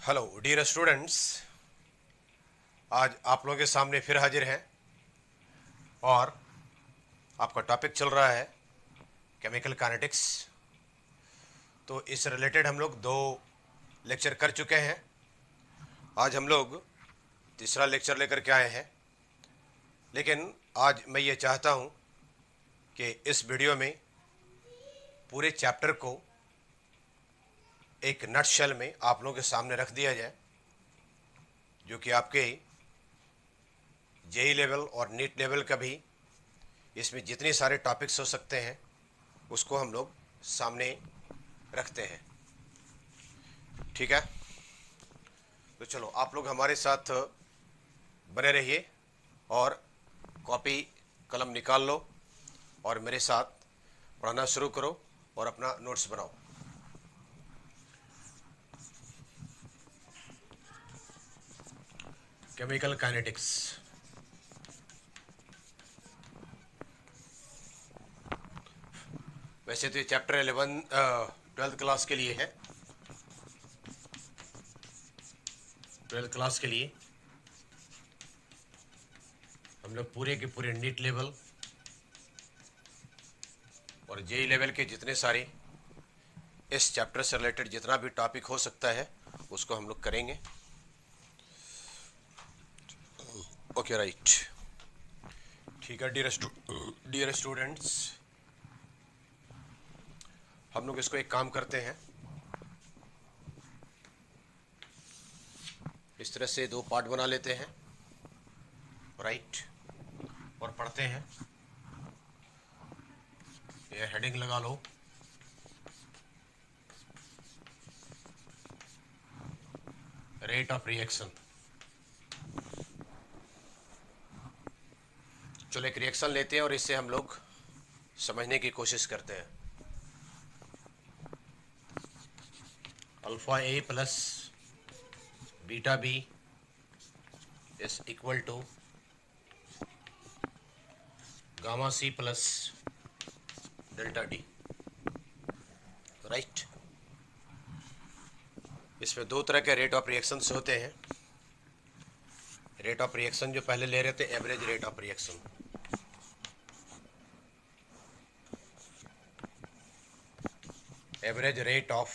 Hello dear students. आज आप लोगों के सामने फिर हाजिर हैं और आपका टॉपिक चल रहा है केमिकल काइनेटिक्स। तो इस रिलेटेड हम लोग 2 लेक्चर कर चुके हैं। आज हम लोग तीसरा लेक्चर लेकर के आए हैं, लेकिन आज मैं ये चाहता हूँ कि इस वीडियो में पूरे चैप्टर को एक नटशेल में आप लोगों के सामने रख दिया जाए, जो कि आपके जेई लेवल और नीट लेवल का भी इसमें जितने सारे टॉपिक्स हो सकते हैं उसको हम लोग सामने रखते हैं। ठीक है, तो चलो आप लोग हमारे साथ बने रहिए और कॉपी कलम निकाल लो और मेरे साथ पढ़ना शुरू करो और अपना नोट्स बनाओ। Chemical kinetics. वैसे तो ये चैप्टर 12th क्लास के लिए है। 12th क्लास के लिए हम लोग पूरे के पूरे नीट लेवल और जेई लेवल के जितने सारे इस चैप्टर से रिलेटेड जितना भी टॉपिक हो सकता है उसको हम लोग करेंगे। ओके राइट, ठीक है डियर स्टूडेंट्स, हम लोग इसको एक काम करते हैं, इस तरह से 2 पार्ट बना लेते हैं। राइट, और पढ़ते हैं। ये हेडिंग लगा लो, रेट ऑफ रिएक्शन। चलो एक रिएक्शन लेते हैं और इससे हम लोग समझने की कोशिश करते हैं। Alpha A plus beta B is equal to gamma C plus delta D. Right, इसमें 2 तरह के रेट ऑफ रिएक्शंस होते हैं। रेट ऑफ रिएक्शन जो पहले ले रहे थे, average rate of reaction. Average rate of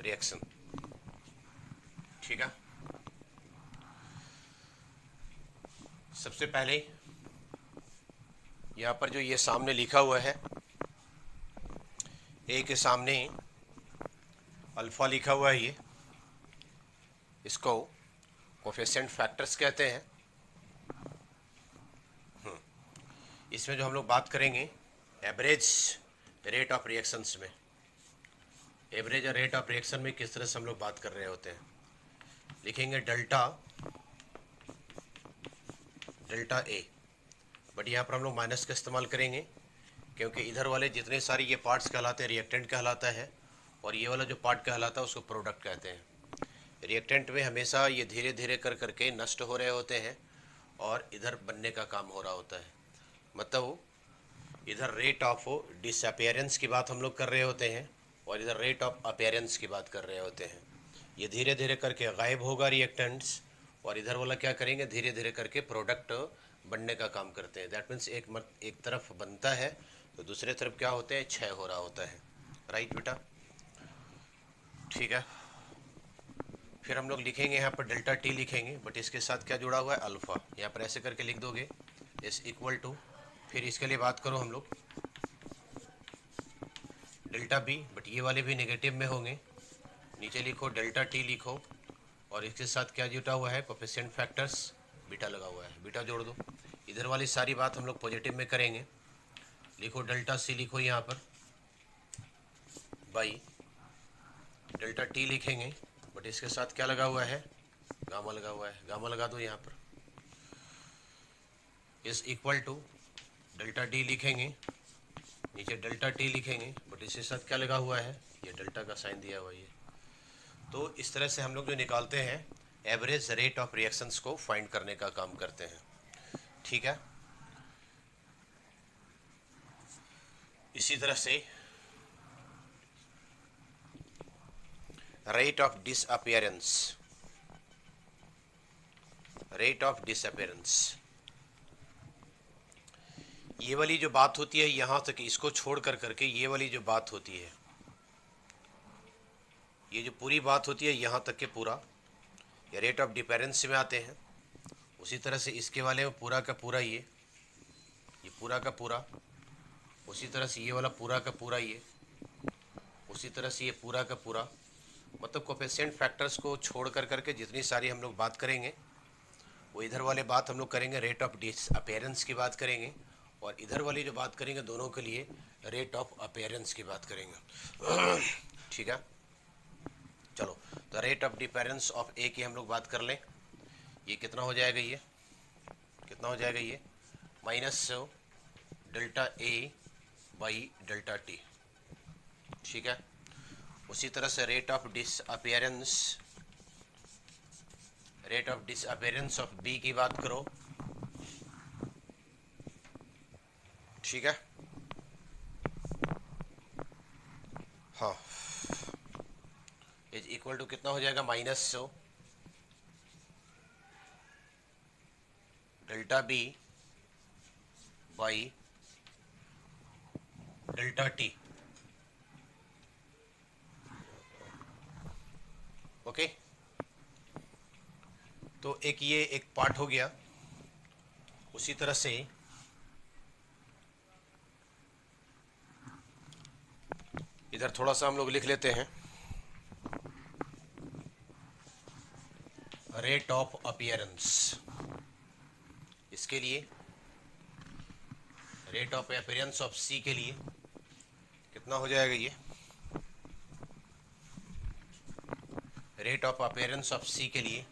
reaction, ठीक है। सबसे पहले यहाँ पर जो ये सामने लिखा हुआ है, ए के सामने अल्फा लिखा हुआ है, ये इसको कोफिशिएंट फैक्टर्स कहते हैं। इसमें जो हम लोग बात करेंगे एवरेज रेट ऑफ रिएक्शंस में, एवरेज और रेट ऑफ रिएक्शन में किस तरह से हम लोग बात कर रहे होते हैं, लिखेंगे डेल्टा ए। बट यहाँ पर हम लोग माइनस का इस्तेमाल करेंगे क्योंकि इधर वाले जितने सारे ये पार्ट्स कहलाते हैं रिएक्टेंट कहलाता है, और ये वाला जो पार्ट कहलाता है उसको प्रोडक्ट कहते हैं। रिएक्टेंट में हमेशा ये धीरे धीरे कर करके नष्ट हो रहे होते हैं और इधर बनने का काम हो रहा होता है। मतलब इधर रेट ऑफ डिसअपियरेंस की बात हम लोग कर रहे होते हैं और इधर रेट ऑफ अपीयरेंस की बात कर रहे होते हैं। ये धीरे धीरे करके गायब होगा रिएक्टेंट्स, और इधर वाला क्या करेंगे, धीरे धीरे करके प्रोडक्ट बनने का काम करते हैं। दैट मीन्स एक तरफ बनता है तो दूसरे तरफ क्या होते हैं, क्षय हो रहा होता है। राइट बेटा, ठीक है। फिर हम लोग लिखेंगे यहाँ पर डेल्टा टी लिखेंगे, बट इसके साथ क्या जुड़ा हुआ है, अल्फ़ा। यहाँ पर ऐसे करके लिख दोगे, इस इक्वल टू, फिर इसके लिए बात करो हम लोग डेल्टा बी, बट ये वाले भी नेगेटिव में होंगे। नीचे लिखो डेल्टा टी लिखो, और इसके साथ क्या जुटा हुआ है, कोफिशिएंट फैक्टर्स बीटा लगा हुआ है, बीटा जोड़ दो। इधर वाली सारी बात हम लोग पॉजिटिव में करेंगे। लिखो डेल्टा सी लिखो यहाँ पर बाई डेल्टा टी लिखेंगे, बट इसके साथ क्या लगा हुआ है, गामा लगा हुआ है, गामा लगा दो यहाँ पर। इस इक्वल टू डेल्टा डी लिखेंगे, नीचे डेल्टा टी लिखेंगे, बट इसके साथ क्या लगा हुआ है, ये डेल्टा का साइन दिया हुआ है। तो इस तरह से हम लोग जो निकालते हैं एवरेज रेट ऑफ रिएक्शंस को फाइंड करने का काम करते हैं। ठीक है, इसी तरह से rate of disappearance, rate of disappearance, ये वाली जो बात होती है यहाँ तक, इसको छोड़ कर करके ये वाली जो बात होती है, ये जो पूरी बात होती है यहाँ तक के पूरा ये रेट ऑफ डिपेरेंस में आते हैं। उसी तरह से इसके वाले में पूरा का पूरा ये पूरा का पूरा, उसी तरह से ये वाला पूरा का पूरा ये, उसी तरह से ये पूरा का पूरा, मतलब कोफिशिएंट फैक्टर्स को छोड़ कर करके जितनी सारी हम लोग बात करेंगे वो इधर वाले बात हम लोग करेंगे रेट ऑफ डिसअपियरेंस की बात करेंगे, और इधर वाली जो बात करेंगे दोनों के लिए रेट ऑफ अपीयरेंस की बात करेंगे। ठीक है, चलो तो रेट ऑफ डिपेरेंस ऑफ ए की हम लोग बात कर लें। ये कितना हो जाएगा, ये कितना हो जाएगा, ये minus delta A by delta T. ठीक है, उसी तरह से rate of disappearance, rate of disappearance of B की बात करो। ठीक है, हाँ, इज इक्वल टू कितना हो जाएगा, minus delta B by delta T. Okay, तो एक ये एक पार्ट हो गया। उसी तरह से इधर थोड़ा सा हम लोग लिख लेते हैं, रेट ऑफ अपीयरेंस, इसके लिए rate of appearance of C के लिए कितना हो जाएगा, ये rate of appearance of C के लिए,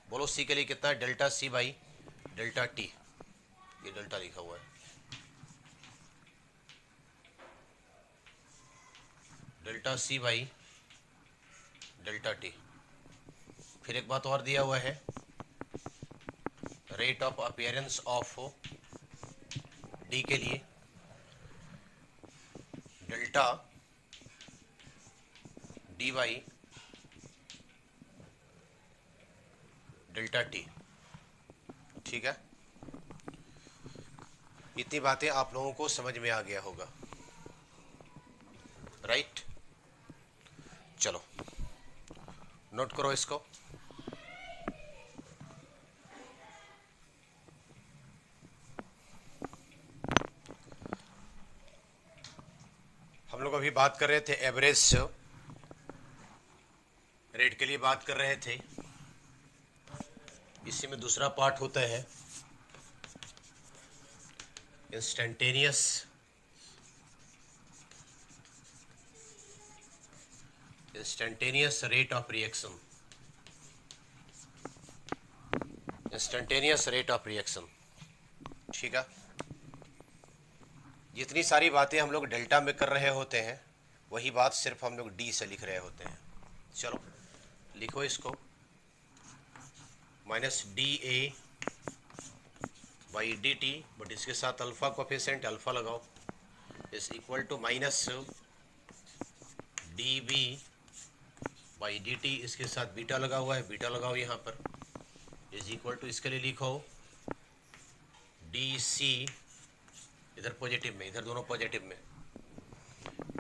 बोलो सी के लिए कितना है, delta C by delta T, ये डेल्टा लिखा हुआ है, delta C by delta T. फिर एक बात और दिया हुआ है, rate of appearance of D के लिए delta D by delta T. ठीक है, इतनी बातें आप लोगों को समझ में आ गया होगा, राइट। चलो नोट करो इसको। हम लोग अभी बात कर रहे थे एवरेज रेट के लिए बात कर रहे थे। इसी में दूसरा पार्ट होता है instantaneous rate of reaction, instantaneous rate of reaction. ठीक है, जितनी सारी बातें हम लोग डेल्टा में कर रहे होते हैं वही बात सिर्फ हम लोग डी से लिख रहे होते हैं। चलो लिखो इसको, minus D A by D T, but इसके साथ अल्फा कोफिशिएंट अल्फा लगाओ, is equal to minus D B by D T, इसके साथ बीटा लगा हुआ है, बीटा लगाओ यहाँ पर, इज इक्वल टू इसके लिए लिखो डी सी, इधर पॉजिटिव में, इधर दोनों पॉजिटिव में,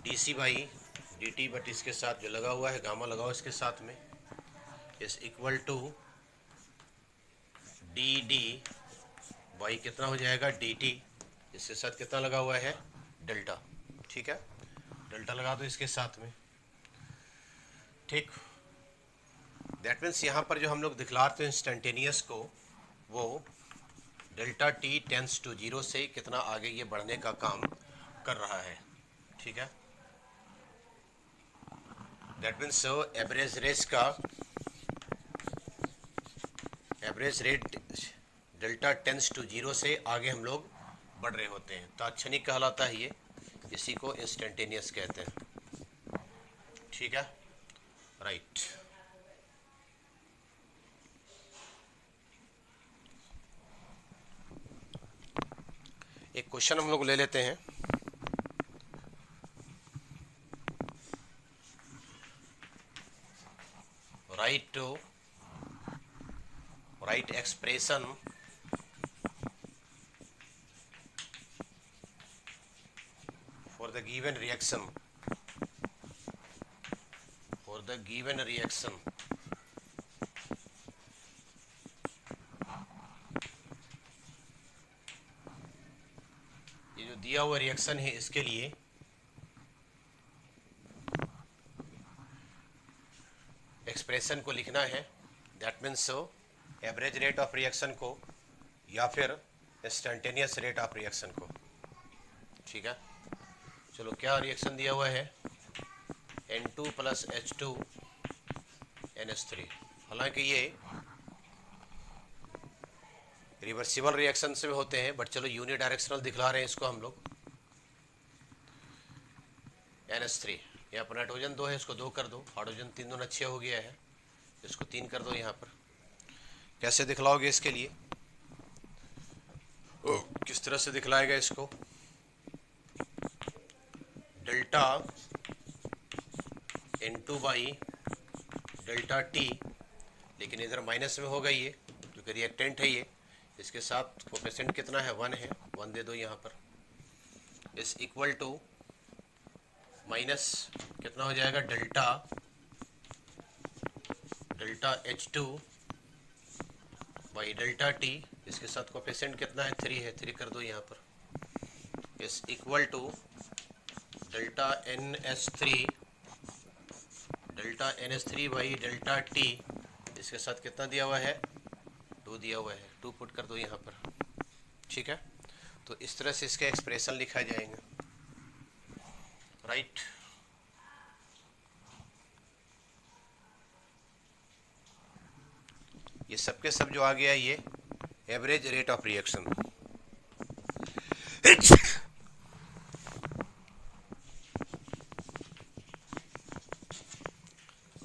D C by D T, but इसके साथ जो लगा हुआ है गामा लगाओ इसके साथ में, is equal to D D by कितना हो जाएगा डी टी, इसके साथ कितना लगा हुआ है डेल्टा। ठीक है, डेल्टा लगा दो इसके साथ में। ठीक, दैट मीन्स यहाँ पर जो हम लोग दिखलाते हैं इंस्टेंटेनियस को, वो delta T tends to zero से कितना आगे ये बढ़ने का काम कर रहा है। ठीक है, दैट मीन्स एवरेज रेट का average rate delta tends to zero से आगे हम लोग बढ़ रहे होते हैं, तात्क्षणिक कहलाता है ये, इसी को इंस्टेंटेनियस कहते हैं। ठीक है, राइट। एक क्वेश्चन हम लोग ले लेते हैं, write expression for the given reaction, ये जो दिया हुआ रिएक्शन है इसके लिए एक्सप्रेशन को लिखना है। That means average rate of reaction को या फिर इंस्टेंटेनियस रेट ऑफ रिएक्शन को। ठीक है, चलो क्या रिएक्शन दिया हुआ है, N2 + H2 NH3। हालांकि ये रिवर्सिबल रिएक्शन से होते हैं, बट चलो यूनि डायरेक्शनल दिखला रहे हैं इसको हम लोग। NH3 यहाँ पर नाइट्रोजन 2 है, इसको 2 कर दो, हाइड्रोजन 3 दूना 6 हो गया है, इसको 3 कर दो। यहाँ पर कैसे दिखलाओगे इसके लिए, किस तरह से दिखलाएगा इसको, डेल्टा N2/ΔT, लेकिन इधर माइनस में होगा ये क्योंकि रिएक्टेंट है ये, इसके साथ कोफिशिएंट कितना है, 1 है, 1 दे दो यहाँ पर। इस इक्वल टू माइनस कितना हो जाएगा, डेल्टा H2/ΔT, इसके साथ कोफिशिएंट कितना है, 3 है, 3 कर दो यहाँ पर। इस इक्वल टू डेल्टा NH3/ΔT, इसके साथ कितना दिया हुआ है, 2 दिया हुआ है, 2 पुट कर दो यहाँ पर। ठीक है, तो इस तरह से इसके एक्सप्रेशन लिखा जाएगा। राइट, ये सब के सब जो आ गया ये average rate of reaction.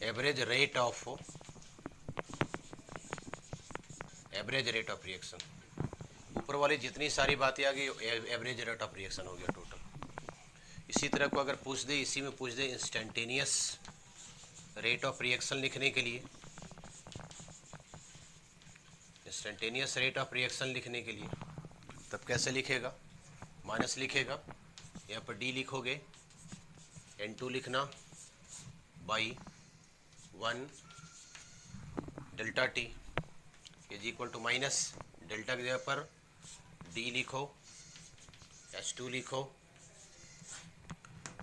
Average rate of reaction, ऊपर वाली जितनी सारी बातें आ गई एवरेज रेट ऑफ रिएक्शन हो गया टोटल। इसी तरह को अगर पूछ दे, इसी में पूछ दे इंस्टेंटेनियस रेट ऑफ रिएक्शन लिखने के लिए, इंस्टेंटेनियस रेट ऑफ रिएक्शन लिखने के लिए तब कैसे लिखेगा, माइनस लिखेगा, यहाँ पर डी लिखोगे, N2 लिखना by 1 ΔT is equal to minus delta की जगह पर डी लिखो, H2 लिखो,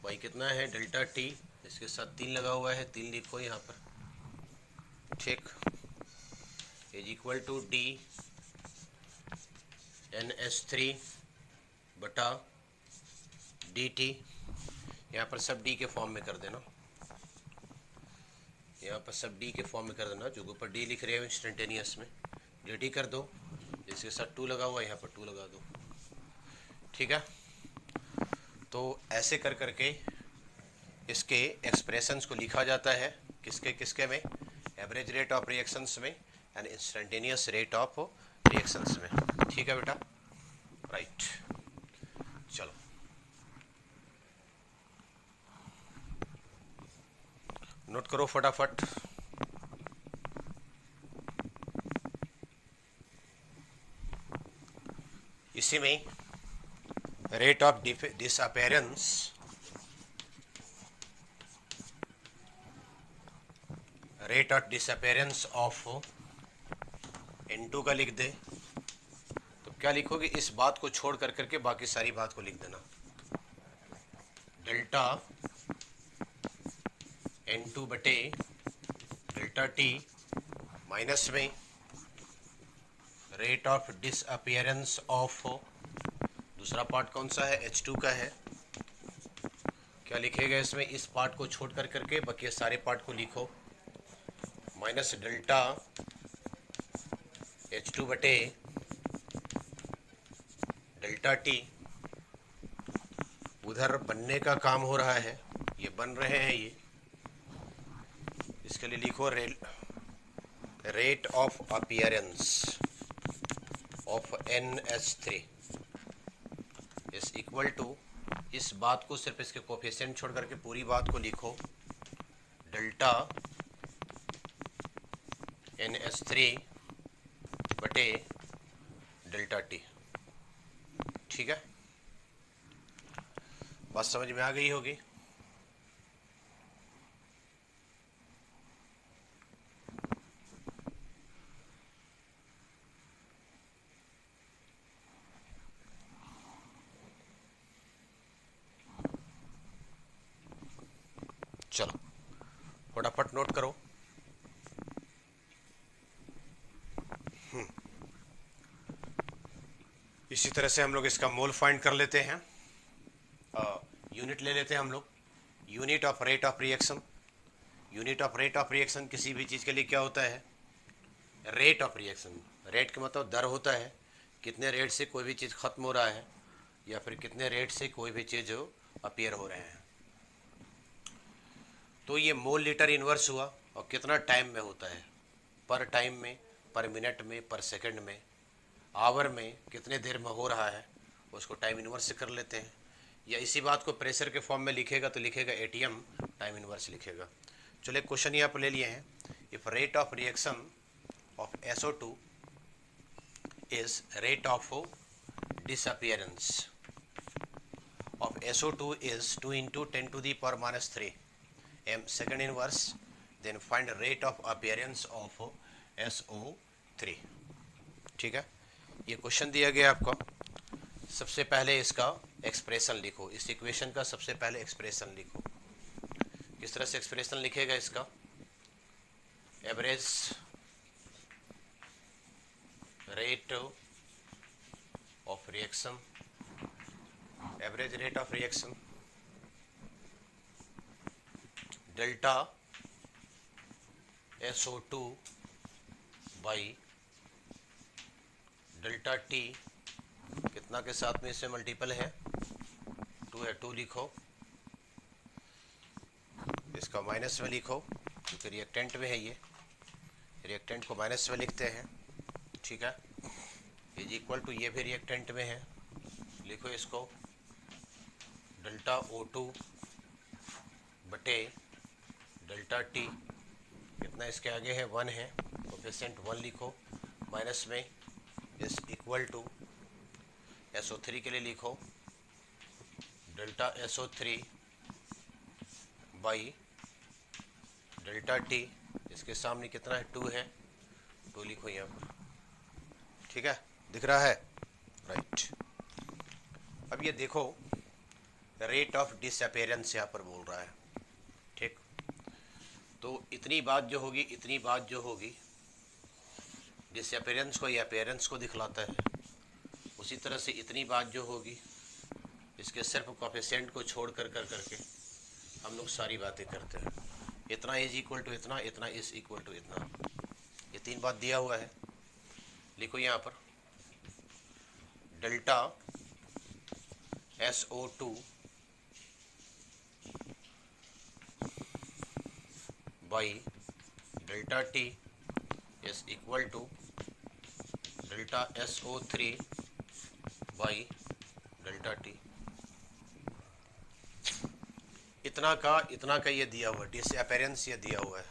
बाई कितना है ΔT, इसके साथ 3 लगा हुआ है, 3 लिखो यहाँ पर। ठीक, is equal to D NH3/dt, यहाँ पर सब डी के फॉर्म में कर देना, यहाँ पर सब डी के फॉर्म में कर देना, जो ऊपर डी लिख रहे हो इंस्टेंटेनियस में dt कर दो, इसके साथ 2 लगा हुआ है, यहाँ पर 2 लगा दो। ठीक है, तो ऐसे कर करके इसके एक्सप्रेशंस को लिखा जाता है, किसके किसके में, एवरेज रेट ऑफ रिएक्शंस में and instantaneous rate of reactions में। ठीक है बेटा, राइट, चलो नोट करो फटाफट। इसी में rate of disappearance of N2 का लिख दे, तो क्या लिखोगे, इस बात को छोड़ कर करके बाकी सारी बात को लिख देना, डेल्टा N2/ΔT माइनस में रेट ऑफ डिसअपियरेंस ऑफ, दूसरा पार्ट कौन सा है, H2 का है, क्या लिखेगा इसमें, इस पार्ट को छोड़ कर करके बाकी सारे पार्ट को लिखो, माइनस डेल्टा H2/ΔT, उधर बनने का काम हो रहा है, ये बन रहे हैं ये, इसके लिए लिखो rate of appearance of NH3 is equal to, इस बात को सिर्फ इसके कोफिशिएंट छोड़ करके पूरी बात को लिखो, डेल्टा NH3 बटे डेल्टा टी। ठीक है, बात समझ में आ गई होगी। चलो फटाफट नोट करो। इसी तरह से हम लोग इसका मोल फाइंड कर लेते हैं। यूनिट ले लेते हैं हम लोग, unit of rate of reaction. Unit of rate of reaction किसी भी चीज़ के लिए क्या होता है? Rate of reaction. रेट का मतलब दर होता है, कितने रेट से कोई भी चीज़ ख़त्म हो रहा है या फिर कितने रेट से कोई भी चीज़ अपीयर हो रहे हैं। तो ये मोल लीटर इन्वर्स हुआ और कितना टाइम में होता है? पर टाइम में, पर मिनट में, पर सेकंड में, आवर में, कितने देर में हो रहा है, उसको टाइम इन्वर्स से कर लेते हैं। या इसी बात को प्रेशर के फॉर्म में लिखेगा तो लिखेगा ATM टाइम इन्वर्स लिखेगा। चलो एक क्वेश्चन यहाँ पर ले लिए हैं। If rate of reaction of SO2 is rate of disappearance of SO2 is 2 × 10⁻³ m second inverse, then find rate of appearance of SO3। ठीक है, ये क्वेश्चन दिया गया आपको। सबसे पहले इसका एक्सप्रेशन लिखो, इस इक्वेशन का सबसे पहले एक्सप्रेशन लिखो। किस तरह से एक्सप्रेशन लिखेगा इसका? Average rate of reaction, average rate of reaction delta SO2 by delta T, कितना के साथ में इससे मल्टीपल है? 2 है, 2 लिखो। इसका माइनस में लिखो क्योंकि रिएक्टेंट में है, ये रिएक्टेंट को माइनस में लिखते हैं। ठीक है, इज इक्वल टू, ये भी रिएक्टेंट में है, लिखो इसको डेल्टा O2 बटे डेल्टा टी, कितना इसके आगे है? 1 है, कोफिशिएंट 1 लिखो, माइनस में इज इक्वल टू SO3 के लिए लिखो delta SO3 by delta T, इसके सामने कितना है? 2 है, 2 लिखो यहाँ पर। ठीक है, दिख रहा है? राइट। अब ये देखो, रेट ऑफ डिसअपियरेंस यहाँ पर बोल रहा है। ठीक, तो इतनी बात जो होगी, इतनी बात जो होगी, डिसअपियरेंस को या अपीयरेंस को दिखलाता है, उसी तरह से इतनी बात जो होगी, इसके सिर्फ कोफिशिएंट को छोड़ कर करके हम लोग सारी बातें करते हैं। इतना इज इक्वल टू इतना, इतना इज इक्वल टू इतना, ये 3 बात दिया हुआ है। लिखो यहाँ पर delta SO2 by delta T is equal to delta SO3 by delta T. इतना का ये दिया हुआ, डिसअपियरेंस ये दिया हुआ है,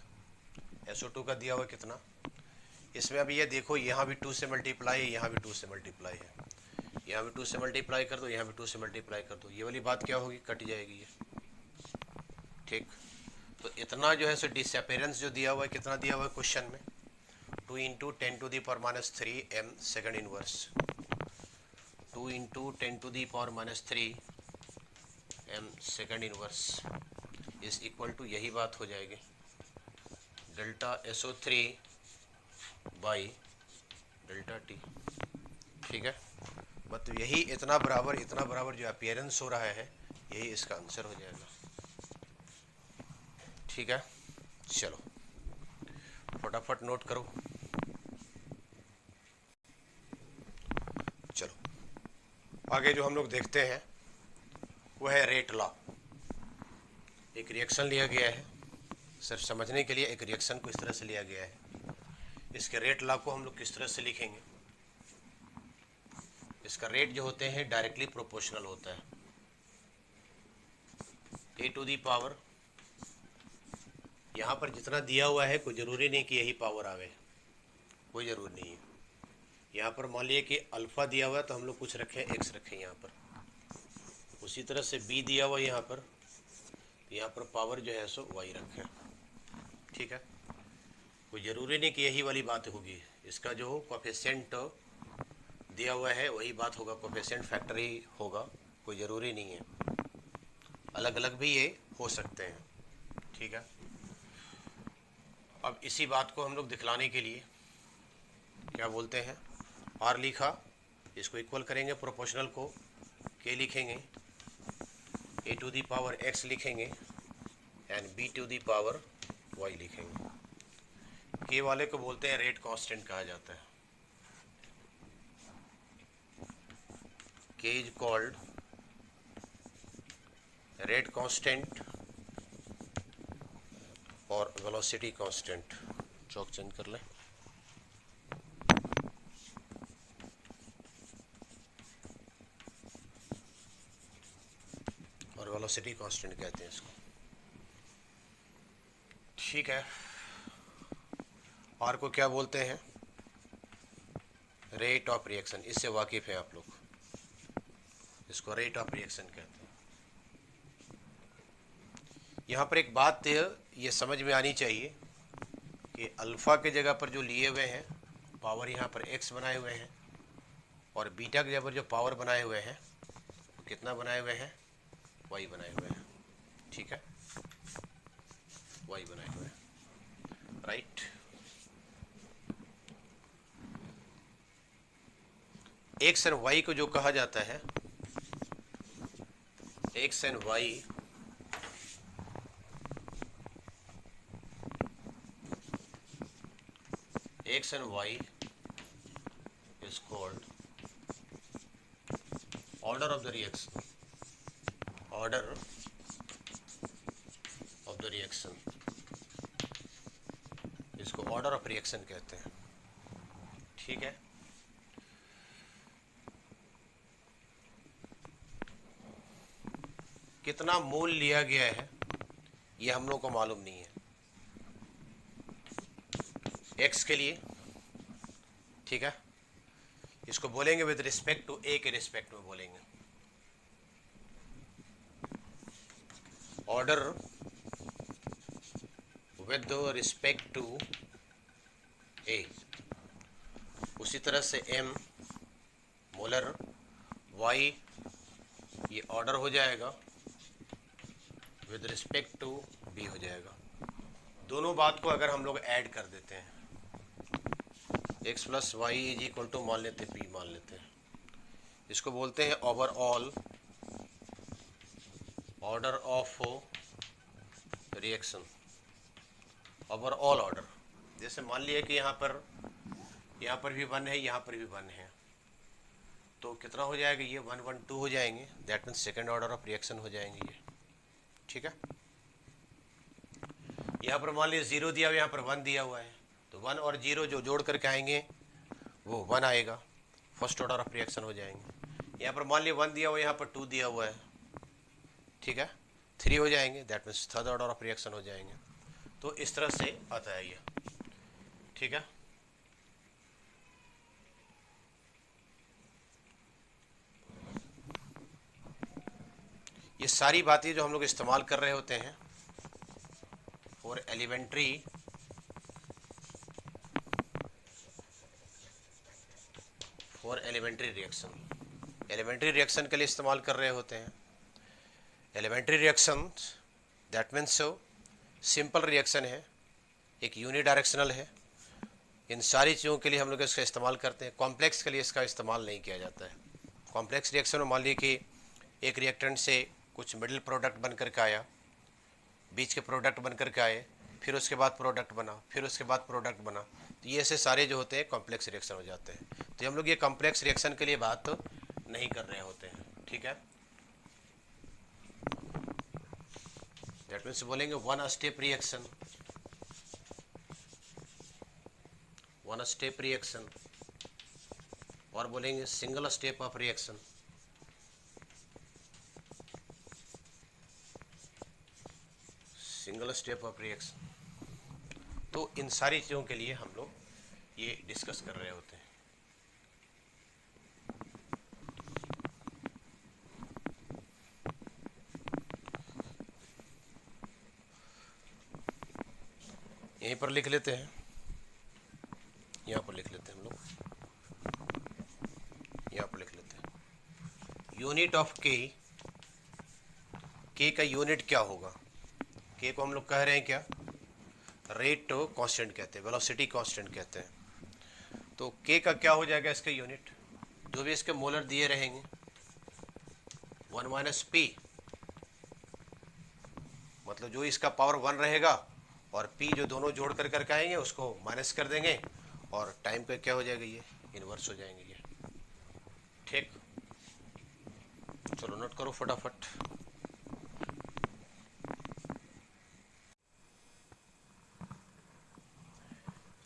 SO2 का दिया हुआ कितना। इसमें अभी ये देखो, यहाँ भी 2 से मल्टीप्लाई है, यहाँ भी 2 से मल्टीप्लाई है, यहाँ भी 2 से मल्टीप्लाई कर दो, यहाँ भी 2 से मल्टीप्लाई कर दो, ये वाली बात क्या होगी? कट जाएगी ये। ठीक, तो इतना जो है सो डिसअपियरेंस जो दिया हुआ है, कितना दिया हुआ है क्वेश्चन में? 2 × 10⁻³ m second inverse, 2 × 10⁻³ m second inverse is equal to, यही बात हो जाएगी delta SO3 by delta T. ठीक है, मतलब यही इतना बराबर जो अपीयरेंस हो रहा है, यही इसका आंसर हो जाएगा। ठीक है, चलो फटाफट नोट करो। चलो आगे जो हम लोग देखते हैं वो है रेट लॉ। एक रिएक्शन लिया गया है, सिर्फ समझने के लिए एक रिएक्शन को इस तरह से लिया गया है। इसके रेट लॉ को हम लोग किस तरह से लिखेंगे? इसका रेट जो होते हैं डायरेक्टली प्रोपोर्शनल होता है, a⁻, यहाँ पर जितना दिया हुआ है कोई ज़रूरी नहीं कि यही पावर आवे, कोई ज़रूर नहीं है। यहाँ पर मान लिया कि अल्फ़ा दिया हुआ है तो हम लोग कुछ रखें, एक्स रखें यहाँ पर। उसी तरह से बी दिया हुआ यहाँ पर, तो यहाँ पर पावर जो है सो वाई रखें। ठीक है, कोई ज़रूरी नहीं कि यही वाली बात होगी। इसका जो कोफिशिएंट दिया हुआ है वही बात होगा, कोफिशिएंट फैक्टर ही होगा, कोई ज़रूरी नहीं है, अलग अलग भी ये हो सकते हैं। ठीक है, अब इसी बात को हम लोग दिखलाने के लिए क्या बोलते हैं, आर लिखा, इसको इक्वल करेंगे प्रोपोर्शनल को, के लिखेंगे, A to the power X लिखेंगे and B to the power Y लिखेंगे। के वाले को बोलते हैं रेट कांस्टेंट कहा जाता है। के इज कॉल्ड रेट कांस्टेंट और वेलोसिटी कांस्टेंट। चौक चेंज कर लें। और वेलोसिटी कांस्टेंट कहते हैं इसको। ठीक है, आर को क्या बोलते हैं, रेट ऑफ रिएक्शन। इससे वाकिफ है आप लोग, इसको रेट ऑफ रिएक्शन कहते हैं। यहाँ पर एक बात ये समझ में आनी चाहिए कि अल्फ़ा के जगह पर जो लिए हुए हैं पावर, यहाँ पर एक्स बनाए हुए हैं, और बीटा के जगह पर जो पावर बनाए हुए हैं वो कितना बनाए हुए हैं, वाई बनाए हुए हैं। ठीक है, वाई बनाए हुए हैं, राइट। एक्स एंड वाई को जो कहा जाता है, X and Y x and y is called order of the reaction, order of the reaction, इसको order of reaction कहते हैं। ठीक है, कितना मोल लिया गया है ये हम लोग को मालूम नहीं है x के लिए। ठीक है, इसको बोलेंगे विद रिस्पेक्ट टू ए के रिस्पेक्ट में बोलेंगे, ऑर्डर विद रिस्पेक्ट टू ए। उसी तरह से m मोलर, y ये ऑर्डर हो जाएगा विद रिस्पेक्ट टू b हो जाएगा। दोनों बात को अगर हम लोग ऐड कर देते हैं, x plus Y is equal to मान लेते हैं p मान लेते हैं, इसको बोलते हैं overall order of reaction, overall order. जैसे मान लिया कि यहाँ पर भी 1 है, यहाँ पर भी 1 है, तो कितना हो जाएगा, ये 1 1 2 हो जाएंगे, that means second order of reaction हो जाएंगे ये। ठीक है, यहाँ पर मान लीजिए 0 दिया हुआ, यहाँ पर 1 दिया हुआ है, तो 1 और 0 जो जोड़ करके आएंगे वो 1 आएगा, फर्स्ट ऑर्डर ऑफ रिएक्शन हो जाएंगे। यहाँ पर मान लीजिए 1 दिया हुआ, यहाँ पर 2 दिया हुआ है, ठीक है, 3 हो जाएंगे, that means third order of reaction हो जाएंगे। तो इस तरह से आता है ये। ठीक है, ये सारी बातें जो हम लोग इस्तेमाल कर रहे होते हैं for elementary reaction, elementary reaction के लिए इस्तेमाल कर रहे होते हैं। Elementary reaction that means simple reaction है, एक यूनिडायरेक्शनल है। इन सारी चीज़ों के लिए हम लोग इसका इस्तेमाल करते हैं। कॉम्प्लेक्स के लिए इसका इस्तेमाल नहीं किया जाता है। कॉम्प्लेक्स रिएक्शन में मान लीजिए कि एक रिएक्टेंट से कुछ मिडिल प्रोडक्ट बन करके आया, बीच के प्रोडक्ट बन करके आए, फिर उसके बाद प्रोडक्ट बना, फिर उसके बाद प्रोडक्ट बना, तो ये ऐसे सारे जो होते हैं कॉम्प्लेक्स रिएक्शन हो जाते हैं। तो हम लोग ये कॉम्प्लेक्स रिएक्शन के लिए बात नहीं कर रहे होते हैं। ठीक है, दैट मीन्स बोलेंगे one step reaction, one step reaction, और बोलेंगे single step of reaction, single step of reaction. तो इन सारी चीज़ों के लिए हम लोग ये डिस्कस कर रहे होते हैं। यहीं पर लिख लेते हैं, यहाँ पर लिख लेते हैं हम लोग, यहाँ पर लिख लेते हैं यूनिट ऑफ के। के का यूनिट क्या होगा? के को हम लोग कह रहे हैं क्या? रेट कांस्टेंट कहते हैं, वेलोसिटी कांस्टेंट कहते हैं। तो के का क्या हो जाएगा इसका यूनिट? जो भी इसके मोलर दिए रहेंगे 1 माइनस पी, मतलब जो इसका पावर 1 रहेगा और पी जो दोनों जोड़ कर करके आएंगे उसको माइनस कर देंगे और टाइम का क्या हो जाएगा, ये इन्वर्स हो जाएंगे ये। ठीक, चलो नोट करो फटाफट।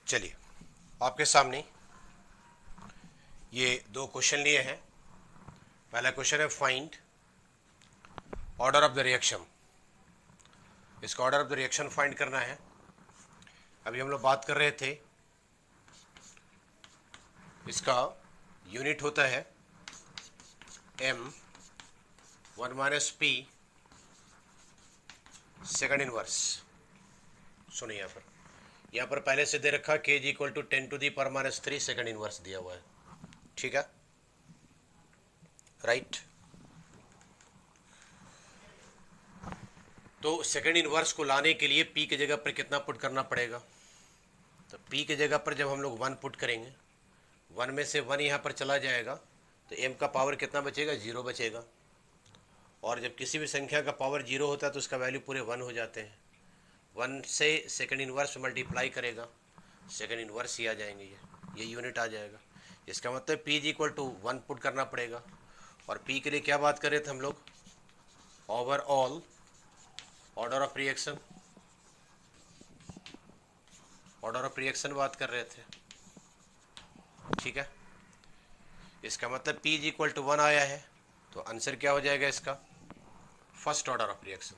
चलिए आपके सामने ये दो क्वेश्चन लिए हैं। पहला क्वेश्चन है find order of the reaction. इसका order of the reaction find करना है। अभी हम लोग बात कर रहे थे, इसका यूनिट होता है m 1 minus P second inverse. सुनिए यहाँ पर पहले से दे रखा k is equal to 10 to the power minus 3 second inverse दिया हुआ है। ठीक है, राइट। तो सेकंड इनवर्स को लाने के लिए p की जगह पर कितना पुट करना पड़ेगा? तो p की जगह पर जब हम लोग 1 पुट करेंगे, 1 में से 1 यहाँ पर चला जाएगा तो m का पावर कितना बचेगा? 0 बचेगा। और जब किसी भी संख्या का पावर 0 होता है तो उसका वैल्यू पूरे 1 हो जाते हैं। 1 से सेकंड इनवर्स मल्टीप्लाई करेगा, सेकंड इनवर्स ही आ जाएंगे, ये यूनिट आ जाएगा। इसका मतलब p is equal to 1 put करना पड़ेगा। और p के लिए क्या बात कर रहे थे हम लोग? Overall order of reaction, order of reaction बात कर रहे थे। ठीक है, इसका मतलब p इज इक्वल टू 1 आया है तो आंसर क्या हो जाएगा इसका? First order of reaction.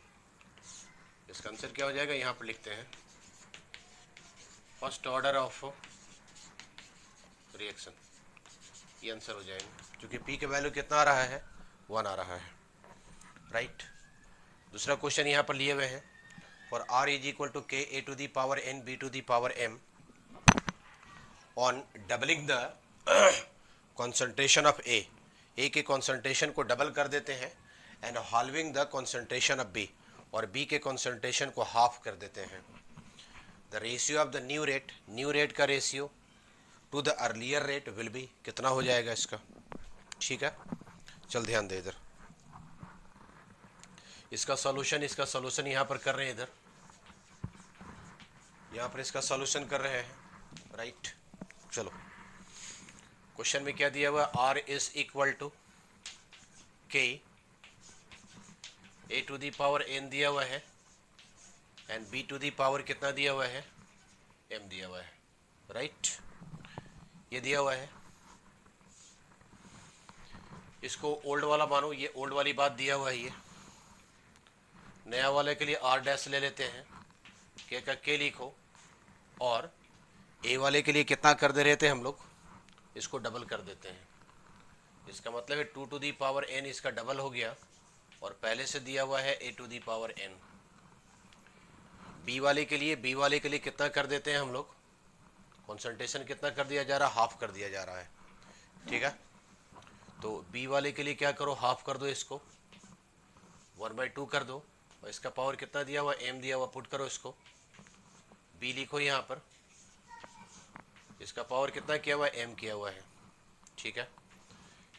इसका आंसर क्या हो जाएगा? यहाँ पर लिखते हैं फर्स्ट ऑर्डर ऑफ रिएक्शन, ये आंसर हो जाएगा क्योंकि p का वैल्यू कितना आ रहा है? 1 आ रहा है, राइट। दूसरा क्वेश्चन यहाँ पर लिए हुए हैं for r is equal to k a to the power n b to the power m on doubling the concentration of a के कॉन्सेंट्रेशन को डबल कर देते हैं and halving the concentration of b, और b के concentration को half कर देते हैं। The ratio of the new rate का ratio to the earlier rate will be, कितना हो जाएगा इसका? ठीक है, चल ध्यान दे इधर, इसका सॉल्यूशन यहाँ पर कर रहे हैं, इधर यहाँ पर इसका सॉल्यूशन कर रहे हैं, राइट। चलो क्वेश्चन में क्या दिया हुआ है? r is equal to k a to the power n दिया हुआ है and b to the power कितना दिया हुआ है? m दिया हुआ है, राइट। ये दिया हुआ है, इसको ओल्ड वाला मानो, ये ओल्ड वाली बात दिया हुआ है। ये नया वाले के लिए r डैश ले लेते हैं, k का k लिखो, और a वाले के लिए कितना कर दे रहे थे हम लोग? इसको डबल कर देते हैं। इसका मतलब है 2 टू दी पावर n, इसका डबल हो गया, और पहले से दिया हुआ है a to the power n। b वाले के लिए कितना कर देते हैं हम लोग? कॉन्सेंट्रेशन कितना कर दिया जा रहा है? हाफ कर दिया जा रहा है। ठीक है, तो b वाले के लिए क्या करो? हाफ कर दो, इसको 1/2 कर दो, और इसका पावर कितना दिया हुआ? m दिया हुआ, पुट करो इसको, b लिखो यहाँ पर, इसका पावर कितना किया हुआ है? m किया हुआ है। ठीक है,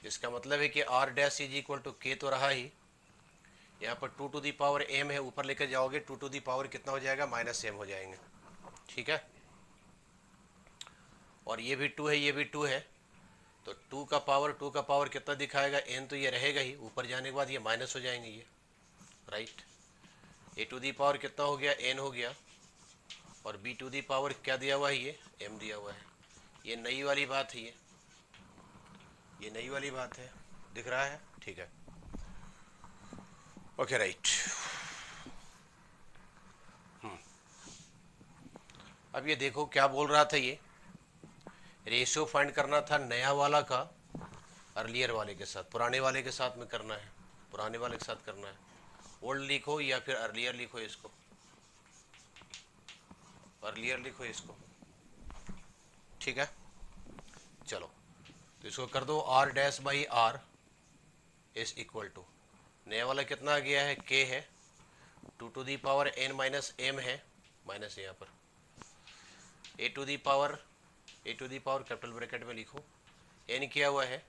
इसका मतलब है कि r dash is equal to k तो रहा ही, यहाँ पर 2 टू दी पावर m है, ऊपर लेकर जाओगे 2 टू दी पावर कितना हो जाएगा? -m हो जाएंगे। ठीक है, और ये भी 2 है, ये भी 2 है, तो 2 का पावर कितना दिखाएगा? n तो ये रहेगा ही, ऊपर जाने के बाद ये माइनस हो जाएंगे ये, right. a to the power कितना हो गया? n हो गया, और b टू दी पावर क्या दिया हुआ है? ये m दिया हुआ है। ये नई वाली बात है, ये नई वाली बात है, दिख रहा है? ठीक है, ओके, राइट। अब ये देखो क्या बोल रहा था ये, रेशियो फाइंड करना था नया वाला का अर्लियर वाले के साथ, पुराने वाले के साथ में करना है, पुराने वाले के साथ करना है। ओल्ड लिखो या फिर अर्लियर लिखो, इसको अर्लियर लिखो इसको, ठीक है। चलो तो इसको कर दो r dash by are is equal to, नया वाला कितना आ गया है, के है, 2 to the power N minus m है, माइनस यहाँ पर a to the power capital bracket में लिखो, एन किया हुआ है,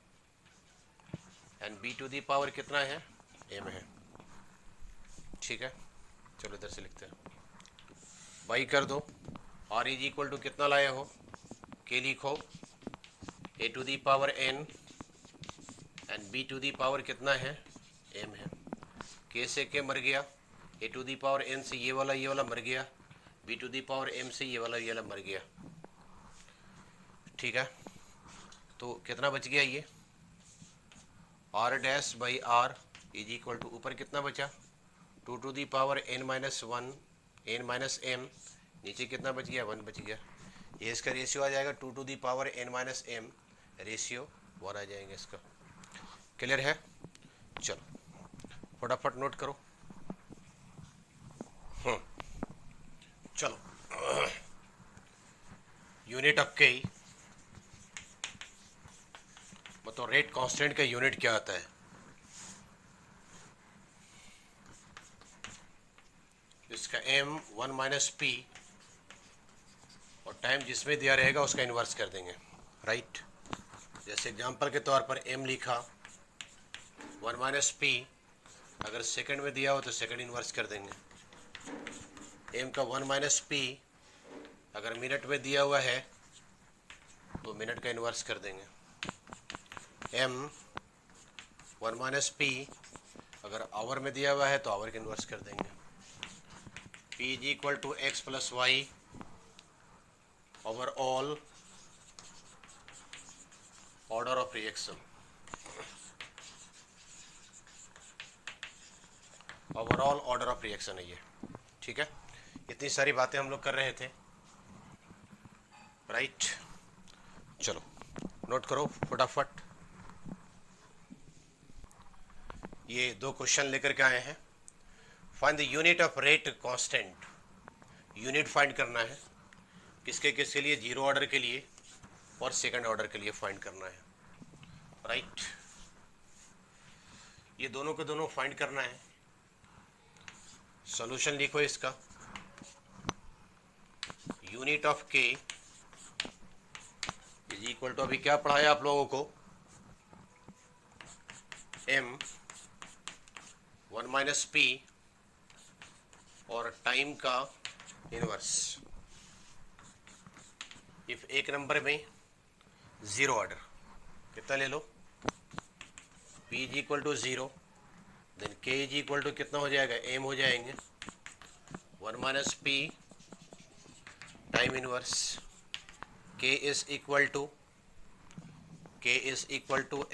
and B to the power कितना है, एम है, ठीक है। चलो इधर से लिखते हैं, बाई कर दो, आर इज इक्वल टू कितना लाए हो, के लिखो, a to the power n and B to the power कितना है, एम है, के से के मर गया, a to the power n से ये वाला मर गया, b to the power m से ये वाला मर गया, ठीक है। तो कितना बच गया, ये R dash by are is equal to, ऊपर कितना बचा, 2 to the power N minus one N minus M, नीचे कितना बच गया, 1 बच गया, ये इसका रेशियो आ जाएगा 2 to the power N minus M, ratio 1 आ जाएंगे इसका। क्लियर है? चलो फटाफट नोट करो। चलो यूनिट ऑफ के, मतलब रेट कांस्टेंट का यूनिट क्या आता है, इसका m 1 माइनस पी और टाइम जिसमें दिया रहेगा उसका इन्वर्स कर देंगे, राइट। जैसे एग्जांपल के तौर पर m लिखा 1 माइनस पी, अगर सेकंड में दिया हो तो सेकंड इन्वर्स कर देंगे, m का 1 माइनस पी अगर मिनट में दिया हुआ है तो मिनट का इन्वर्स कर देंगे, m 1 माइनस पी अगर आवर में दिया हुआ है तो आवर का इन्वर्स कर देंगे, p is equal to X plus Y overall order of reaction, overall order of reaction है ये, ठीक है। इतनी सारी बातें हम लोग कर रहे थे, राइट। चलो नोट करो फटाफट, ये 2 क्वेश्चन लेकर के आए हैं। Find the unit of rate constant, unit find करना है, किसके किसके लिए, 0 ऑर्डर के लिए और सेकंड ऑर्डर के लिए फाइंड करना है, राइट। ये दोनों के दोनों फाइंड करना है। सॉल्यूशन लिखो इसका, unit of K is equal to, अभी क्या पढ़ाया आप लोगों को, m 1 माइनस पी और टाइम का इनवर्स, इफ एक नंबर में 0 ऑर्डर कितना ले लो, p is equal to 0, then k is equal to कितना हो जाएगा, m हो जाएंगे 1 minus P time inverse, k is equal to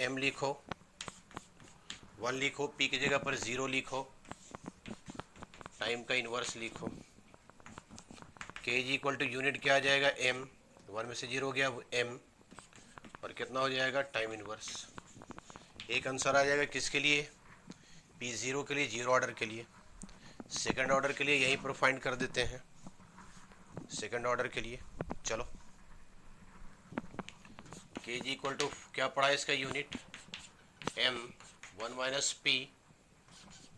m लिखो, 1 लिखो, p की जगह पर 0 लिखो, टाइम का इन्वर्स लिखो, k is equal to unit क्या आ जाएगा, m, 1 में से 0 हो गया m, और कितना हो जाएगा, टाइम इन्वर्स। एक आंसर आ जाएगा किसके लिए, p0 के लिए, 0 ऑर्डर के लिए। सेकंड ऑर्डर के लिए यहीं पर फाइंड कर देते हैं, सेकंड ऑर्डर के लिए। चलो k इज इक्वल टू क्या पड़ा है इसका यूनिट, m 1 माइनस पी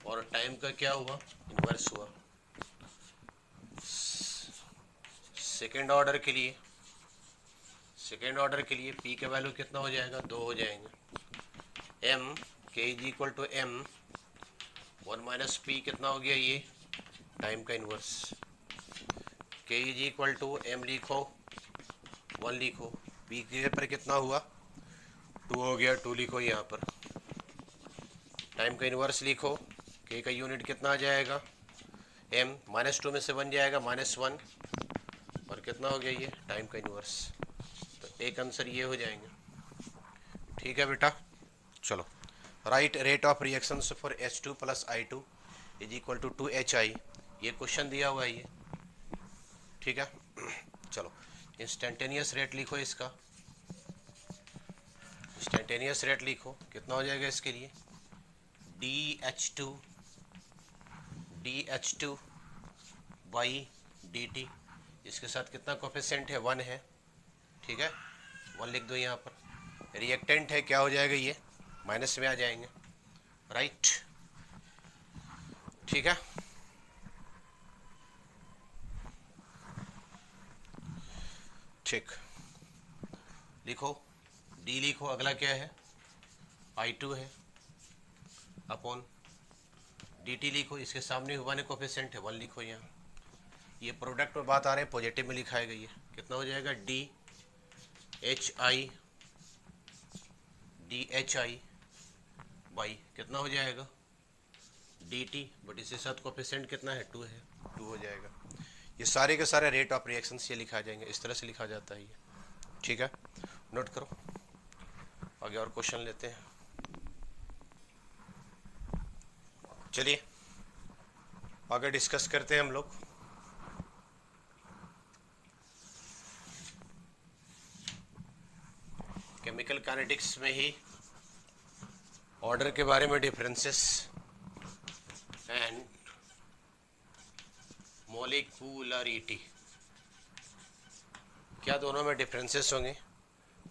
और टाइम का क्या हुआ, इन्वर्स हुआ। सेकेंड ऑर्डर के लिए p का वैल्यू कितना हो जाएगा, 2 हो जाएंगे, m k is equal to m 1 minus P कितना हो गया, ये टाइम का inverse, k is equal to m लिखो, 1 लिखो, p के पर कितना हुआ, 2 हो गया, 2 लिखो यहाँ पर, टाइम का इन्वर्स लिखो, k का यूनिट कितना आ जाएगा, m, -2 में से 1 जाएगा, -1, और कितना हो गया ये, टाइम का इन्वर्स। तो एक आंसर ये हो जाएंगे, ठीक है बेटा। चलो write rate of reactions for H2 plus I2 is equal to 2HI, ये क्वेश्चन दिया हुआ है ये, ठीक है। चलो इंस्टेंटेनियस रेट लिखो इसका, इंस्टेंटेनियस रेट लिखो, कितना हो जाएगा इसके लिए, D H two by D T, इसके साथ कितना कोफिशिएंट है, 1 है, ठीक है, 1 लिख दो यहाँ पर। रिएक्टेंट है, क्या हो जाएगा ये, माइनस में आ जाएंगे, राइट, ठीक है। ठीक, लिखो, डी लिखो, अगला क्या है, I2 है, अपॉन डी टी लिखो, इसके सामने 1 कोफिशिएंट है, 1 लिखो यहाँ। ये प्रोडक्ट में बात आ रहे हैं, पॉजिटिव में लिखाया गई है, कितना हो जाएगा, डी एच आई बाई कितना हो जाएगा, डी टी, बट इसके साथ कोफिशिएंट कितना है, 2 है, 2 हो जाएगा। ये सारे के सारे रेट ऑफ रिएक्शन ये लिखा जाएंगे, इस तरह से लिखा जाता है ये, ठीक है, नोट करो। आगे और क्वेश्चन लेते हैं, चलिए आगे डिस्कस करते हैं हम लोग। केमिकल काइनेटिक्स में ही ऑर्डर के बारे में, डिफरेंसेस एंड मॉलिक्यूलरिटी, क्या दोनों में डिफरेंसेस होंगे,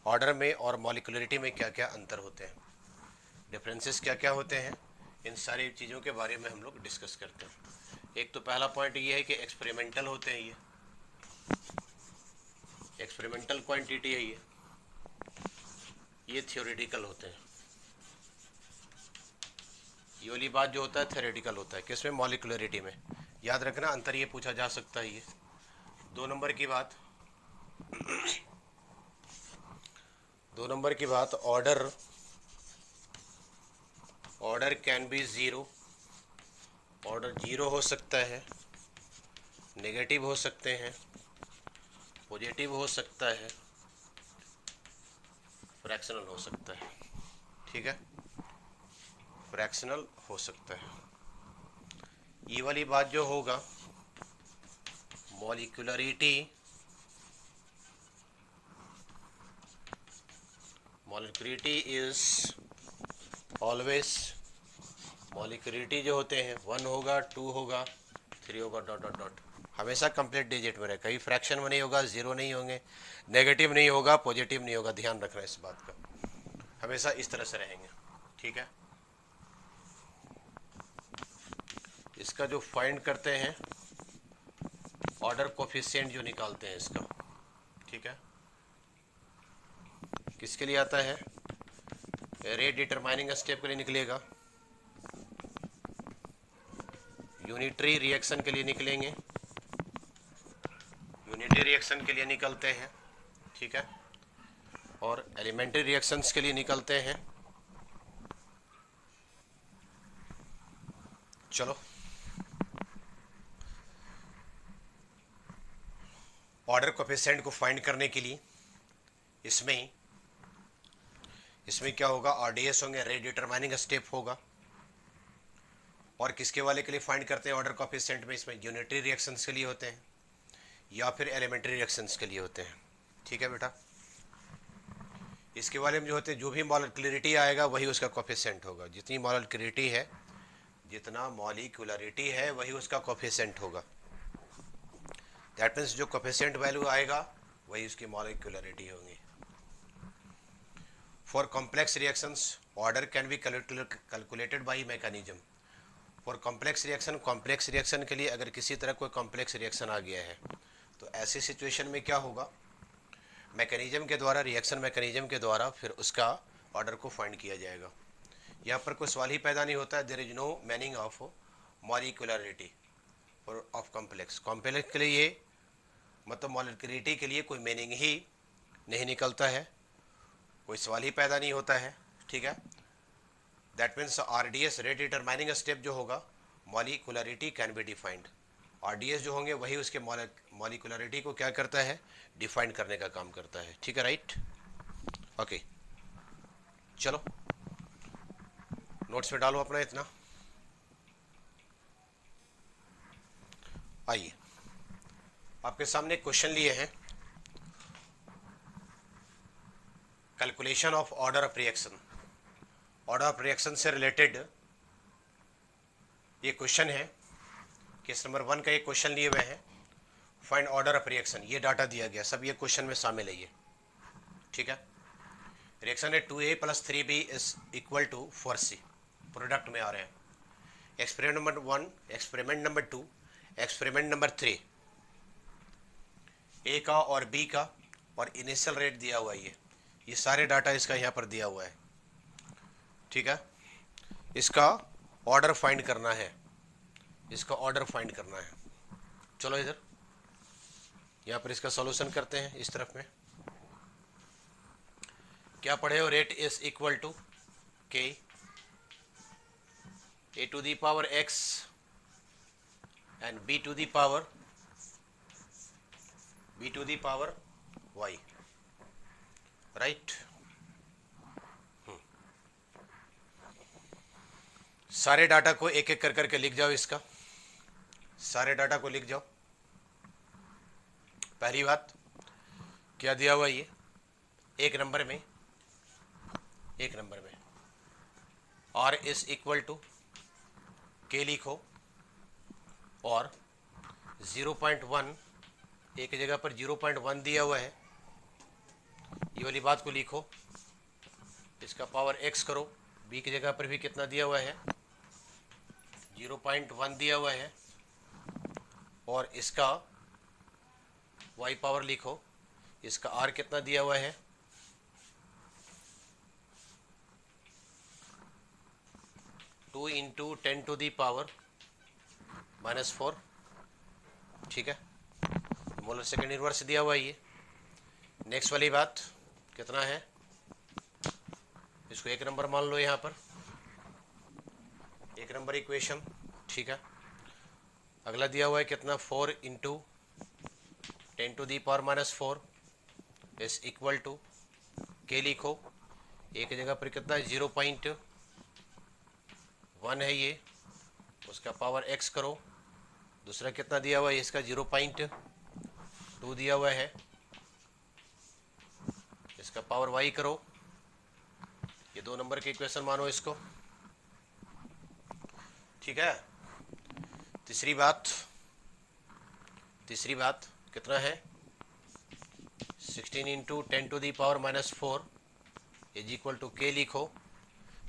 ऑर्डर में और मॉलिक्यूलरिटी में क्या क्या अंतर होते हैं, डिफरेंसेस क्या क्या होते हैं, इन सारी चीज़ों के बारे में हम लोग डिस्कस करते हैं। एक तो पहला पॉइंट ये है कि एक्सपेरिमेंटल होते हैं, ये एक्सपेरिमेंटल क्वांटिटी है, ये थियोरेटिकल होते हैं। ये वाली बात जो होता है थियोरेटिकल होता है, किसमें, मॉलिक्यूलरिटी में। याद रखना, अंतर ये पूछा जा सकता है। ये 2 नंबर की बात, 2 नंबर की बात, order can be zero, order 0 हो सकता है, नेगेटिव हो सकते हैं, पॉजिटिव हो सकता है, फ्रैक्शनल हो सकता है, ठीक है, फ्रैक्शनल हो सकता है। ये वाली बात जो होगा, मॉलिक्यूलरिटी इज ऑलवेज, मॉलिक्यूलरिटी जो होते हैं 1 होगा, 2 होगा, 3 होगा, डॉट डॉट डॉट, हमेशा कंप्लीट डिजिट में रहे, कहीं फ्रैक्शन में नहीं होगा, 0 नहीं होंगे, नेगेटिव नहीं होगा, पॉजिटिव नहीं होगा, ध्यान रखना इस बात का, हमेशा इस तरह से रहेंगे, ठीक है। इसका जो फाइंड करते हैं, ऑर्डर कोफिशिएंट जो निकालते हैं इसका, ठीक है, किसके लिए आता है, रेट डिटरमाइनिंग स्टेप के लिए निकलेगा, यूनिटरी रिएक्शन के लिए निकलेंगे, यूनिटरी रिएक्शन के लिए निकलते हैं, ठीक है, और एलिमेंट्री रिएक्शंस के लिए निकलते हैं। चलो, ऑर्डर कोफिशिएंट को फाइंड करने के लिए इसमें क्या होगा, आरडीएस होंगे, रेट डिटरमाइनिंग स्टेप होगा, और किसके वाले के लिए फाइंड करते हैं ऑर्डर कोफिशिएंट में, इसमें यूनिटरी रिएक्शंस के लिए होते हैं या फिर एलिमेंट्री रिएक्शंस के लिए होते हैं, ठीक है बेटा। इसके वाले में जो होते हैं, जो भी मॉलिक्यूलरिटी आएगा वही उसका कोफिशिएंट होगा, जितनी मॉलिक्यूलरिटी है, जितना मॉलिक्यूलरिटी है वही उसका कोफिशिएंट होगा, दैट मीन्स जो कोफिशिएंट वैल्यू आएगा वही उसकी मॉलिक्यूलरिटी होगी। For complex reactions order can be calculated by mechanism, for complex reaction के लिए अगर किसी तरह कोई कॉम्प्लेक्स रिएक्शन आ गया है तो ऐसी सिचुएशन में क्या होगा, मैकेनिज्म के द्वारा, रिएक्शन मैकेनिज्म के द्वारा फिर उसका ऑर्डर को फाइंड किया जाएगा। यहाँ पर कोई सवाल ही पैदा नहीं होता है, there is no meaning of molecularity और ऑफ कॉम्प्लेक्स के लिए ये मतलब मॉलिक्यूलरिटी के लिए कोई मीनिंग ही नहीं निकलता है, कोई सवाल ही पैदा नहीं होता है, ठीक है। That means RDS, rate determining step जो होगा, molecularity can be defined, RDS जो होंगे वही उसके मॉलिक्यूलरिटी को क्या करता है, डिफाइन करने का काम करता है, ठीक है, राइट, ओके। चलो नोट्स में डालो अपना इतना। आइए आपके सामने क्वेश्चन लिए हैं, calculation of order of reaction. Order of reaction से रिलेटेड ये क्वेश्चन है। केस नंबर 1 का एक क्वेश्चन लिए हुए हैं, फाइंड ऑर्डर ऑफ रिएक्शन। ये डाटा दिया गया, सब ये क्वेश्चन में शामिल है ये, ठीक है। रिएक्शन है 2A + 3B is equal to 4C, product में आ रहे हैं। Experiment number 1, experiment number 2, experiment number 3, ए का और बी का और इनिशियल रेट दिया हुआ है। ये सारे डाटा इसका यहाँ पर दिया हुआ है, ठीक है। इसका ऑर्डर फाइंड करना है, इसका ऑर्डर फाइंड करना है। चलो इधर यहाँ पर इसका सॉल्यूशन करते हैं। इस तरफ में क्या पढ़े हो, rate is equal to k a to the power x and B to the power y, right. सारे डाटा को एक एक कर करके लिख जाओ, इसका सारे डाटा को लिख जाओ। पहली बात क्या दिया हुआ, ये एक नंबर में R इज इक्वल टू के लिखो और 0.1, एक जगह पर 0.1 दिया हुआ है, ये वाली बात को लिखो। इसका पावर x करो, b की जगह पर भी कितना दिया हुआ है, 0.1 दिया हुआ है, और इसका y पावर लिखो। इसका r कितना दिया हुआ है, 2 × 10⁻⁻⁴, ठीक है। मोलर सेकेंड इनवर्स दिया हुआ है ये। नेक्स्ट वाली बात कितना है, इसको एक नंबर मान लो, यहाँ पर एक नंबर इक्वेशन, ठीक है। अगला दिया हुआ है कितना, 4 × 10⁻⁻⁴ इज इक्वल टू के लिखो, एक जगह पर कितना है, 0.1 है ये, उसका पावर x करो। दूसरा कितना दिया हुआ है, इसका 0.2 दिया हुआ है, इसका पावर y करो। ये 2 नंबर के इक्वेशन मानो इसको, ठीक है। तीसरी बात कितना है, 16 × 10⁻⁻⁴ इज इक्वल टू के लिखो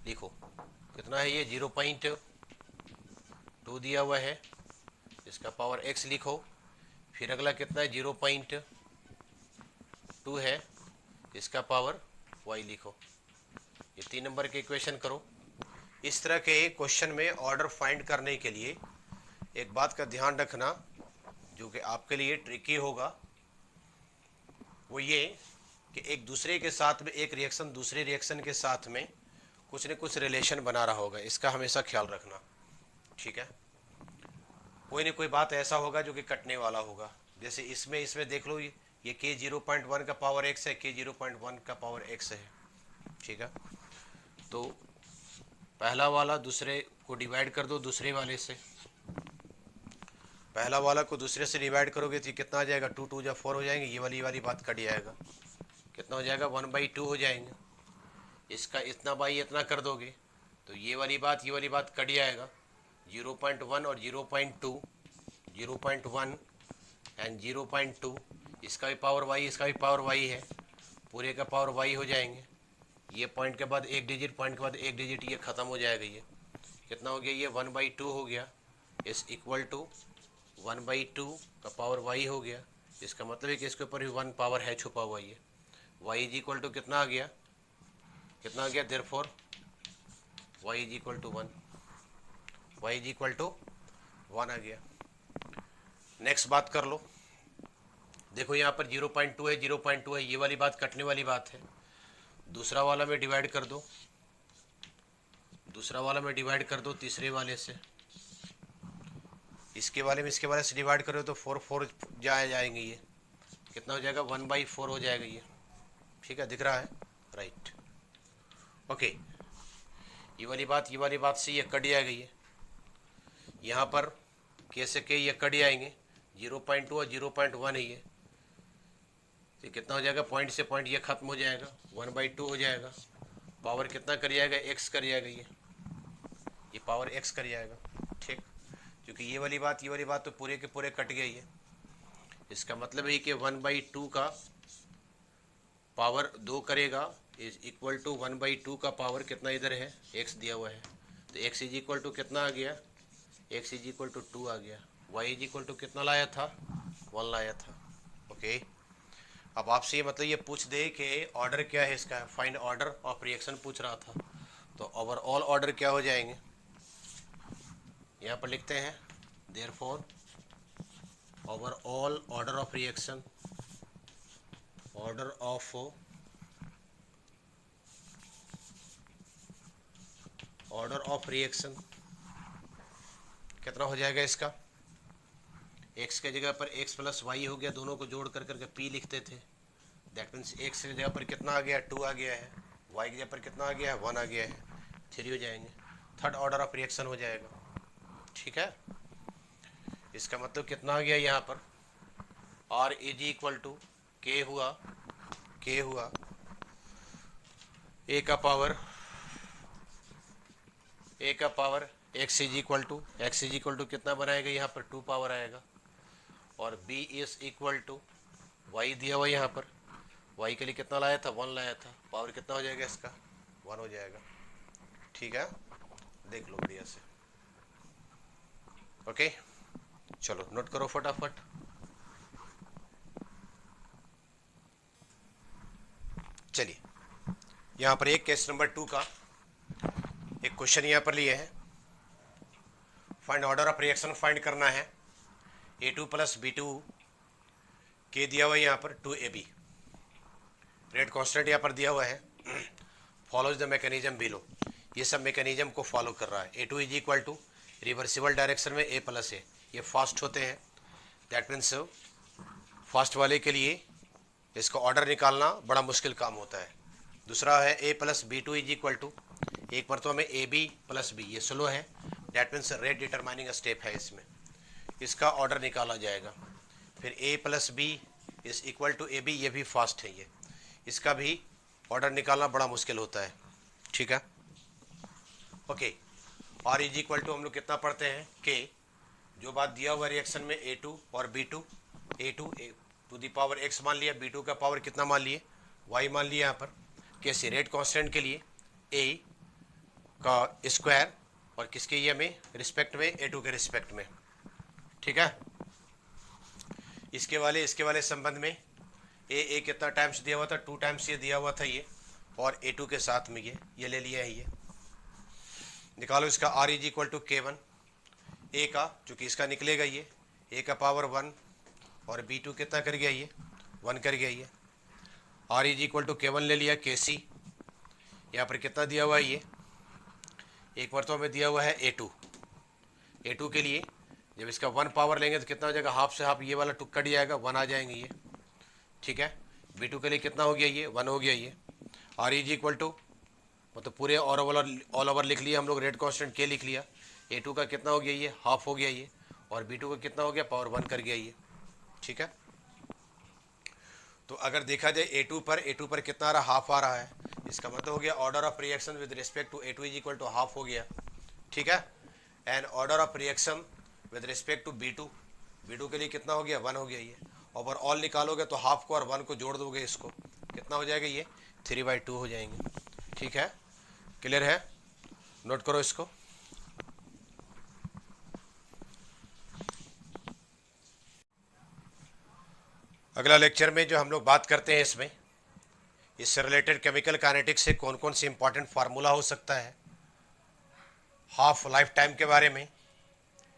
कितना है ये, 0.2 दिया हुआ है, इसका पावर x लिखो। फिर अगला कितना है, 0.2 है, इसका पावर y लिखो। ये 3 नंबर के इक्वेशन करो। इस तरह के क्वेश्चन में ऑर्डर फाइंड करने के लिए एक बात का ध्यान रखना, जो कि आपके लिए ट्रिकी होगा, वो ये कि एक दूसरे के साथ में एक रिएक्शन दूसरे रिएक्शन के साथ में कुछ न कुछ रिलेशन बना रहा होगा, इसका हमेशा ख्याल रखना, ठीक है। कोई न कोई बात ऐसा होगा जो कि कटने वाला होगा। जैसे इसमें देख लो, ये के 0.1 का पावर x है, के 0.1 का पावर x है, ठीक है। तो पहला वाला दूसरे को डिवाइड कर दो, दूसरे वाले से पहला वाला को दूसरे से डिवाइड करोगे तो कितना आ जाएगा, 2 × 2 = 4 हो जाएंगे। ये वाली बात कट जाएगा, कितना हो जाएगा, 1/2 हो जाएंगे। इसका इतना बाई इतना कर दोगे तो ये वाली बात कट जाएगा। 0.1 और 0.2, 0.1 एंड 0.2, इसका भी पावर y, इसका भी पावर y है, पूरे का पावर y हो जाएंगे। ये पॉइंट के बाद एक डिजिट, पॉइंट के बाद एक डिजिट, ये ख़त्म हो जाएगा। ये कितना हो गया, ये 1/2 हो गया, इस इक्वल टू 1/2 का पावर y हो गया। इसका मतलब है कि इसके ऊपर भी 1 पावर है छुपा हुआ। ये y इज इक्वल टू कितना आ गया, therefore y is equal to 1, y is equal to 1 आ गया। नेक्स्ट बात कर लो, देखो यहाँ पर 0.2 है, 0.2 है, ये वाली बात कटने वाली बात है। दूसरा वाला में डिवाइड कर दो, तीसरे वाले से। इसके वाले से डिवाइड करो तो 4 जाएंगे। ये कितना हो जाएगा, 1/4 हो जाएगा ये, ठीक है, दिख रहा है, राइट, ओके। ये वाली बात से ये कट जाएगा। ये यहाँ पर कैसे के ये कट जाएंगे, 0.2 और 0.1 है, ये तो कितना हो जाएगा, पॉइंट से पॉइंट ये खत्म हो जाएगा, 1/2 हो जाएगा। पावर कितना कर जाएगा, x कर जाएगा, ये पावर x कर जाएगा। ठीक, क्योंकि ये वाली बात तो पूरे के पूरे कट गई है। इसका मतलब है कि 1/2 का पावर 2 करेगा इज इक्वल टू 1/2 का पावर कितना इधर है, x दिया हुआ है, तो x इज इक्वल टू कितना आ गया, x इज इक्वल टू 2 आ गया। y इज इक्वल टू कितना लाया था, 1 लाया था। ओके, अब आपसे ये मतलब ये पूछ दे कि ऑर्डर क्या है इसका, फाइंड ऑर्डर ऑफ रिएक्शन पूछ रहा था, तो ओवरऑल ऑर्डर क्या हो जाएंगे, यहाँ पर लिखते हैं therefore overall order of reaction, order of reaction कितना हो जाएगा इसका, x के जगह पर x प्लस वाई हो गया, दोनों को जोड़ कर करके p लिखते थे। दैट मीन्स x की जगह पर कितना आ गया, 2 आ गया है, y की जगह पर कितना आ गया है, 1 आ गया है, 3 हो जाएंगे। थर्ड ऑर्डर ऑफ रिएक्शन हो जाएगा। ठीक है, इसका मतलब कितना आ गया यहाँ पर, r is equal to k हुआ a का power x is equal to कितना बनाएगा, यहाँ पर 2 पावर आएगा, और b is equal to y दिया हुआ यहाँ पर, y के लिए कितना लाया था, 1 लाया था, पावर कितना हो जाएगा इसका, 1 हो जाएगा। ठीक है, देख लो बढ़िया से। ओके, चलो नोट करो फटाफट। चलिए, यहाँ पर एक केस नंबर 2 का एक क्वेश्चन यहाँ पर लिए हैं। Find order of reaction find करना है, A2 प्लस B2 के दिया हुआ है यहाँ पर 2AB, रेट कांस्टेंट यहाँ पर दिया हुआ है, फॉलोज द मैकेनिज्म बिलो, ये सब मैकेनिज्म को फॉलो कर रहा है। A2 is equal to reversible direction में A प्लस A, ये फास्ट होते हैं, दैट मीन्स फास्ट वाले के लिए इसका ऑर्डर निकालना बड़ा मुश्किल काम होता है। दूसरा है A plus B2 is equal to, एक मरतबा में AB प्लस B, ये स्लो है, that means rate determining step है, इसमें इसका ऑर्डर निकाला जाएगा। फिर A plus B is equal to AB, ये भी फास्ट है, ये इसका भी ऑर्डर निकालना बड़ा मुश्किल होता है। ठीक है, ओके, और इज इक्वल टू हम लोग कितना पढ़ते हैं, के जो बात दिया हुआ रिएक्शन में A2 और B2, A2 to the power x मान लिया, B2 का पावर कितना मान लिए, y मान लिया यहाँ पर, कैसे, रेट कांस्टेंट के लिए A का स्क्वायर और किसके ये में रिस्पेक्ट में, A2 के रिस्पेक्ट में। ठीक है, इसके वाले संबंध में A कितना टाइम्स दिया हुआ था, 2 टाइम्स ये दिया हुआ था ये, और A2 के साथ में ये ले लिया है, ये निकालो इसका R is equal to K1, A का चूँकि इसका निकलेगा ये, A का पावर 1 और B2 कितना कर गया, ये 1 कर गया, ये R is equal to K1 ले लिया, KC यहाँ पर कितना दिया हुआ है, ये एक मरतबा में दिया हुआ है A2 के लिए जब इसका 1 पावर लेंगे तो कितना हो जाएगा, हाफ से हाफ ये वाला टुक कट जाएगा, 1 आ जाएंगे ये। ठीक है, B2 के लिए कितना हो गया, ये 1 हो गया, ये R इज इक्वल टू मतलब पूरे ऑल ओवर लिख लिया हम लोग, रेट कांस्टेंट के लिख लिया, A2 का कितना हो गया, ये हाफ हो गया ये, और B2 का कितना हो गया, पावर 1 कर गया ये। ठीक है, तो अगर देखा जाए A2 पर कितना आ रहा, हाफ आ रहा है, इसका मतलब हो गया order of reaction with respect to A2 is equal to half हो गया। ठीक है, and order of reaction with respect to B2 के लिए कितना हो गया, 1 हो गया ये। ओवरऑल निकालोगे तो हाफ को और 1 को जोड़ दोगे, इसको कितना हो जाएगा, ये 3/2 हो जाएंगे। ठीक है, क्लियर है, नोट करो इसको। अगला लेक्चर में जो हम लोग बात करते हैं इससे रिलेटेड केमिकल काइनेटिक्स से कौन कौन सी इंपॉर्टेंट फार्मूला हो सकता है, हाफ लाइफ टाइम के बारे में,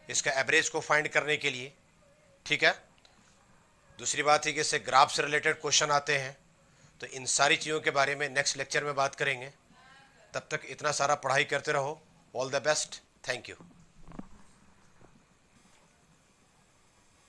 इसका एवरेज को फाइंड करने के लिए। ठीक है, दूसरी बात है कि इससे ग्राफ से रिलेटेड क्वेश्चन आते हैं, तो इन सारी चीज़ों के बारे में नेक्स्ट लेक्चर में बात करेंगे। तब तक इतना सारा पढ़ाई करते रहो। All the best, thank you.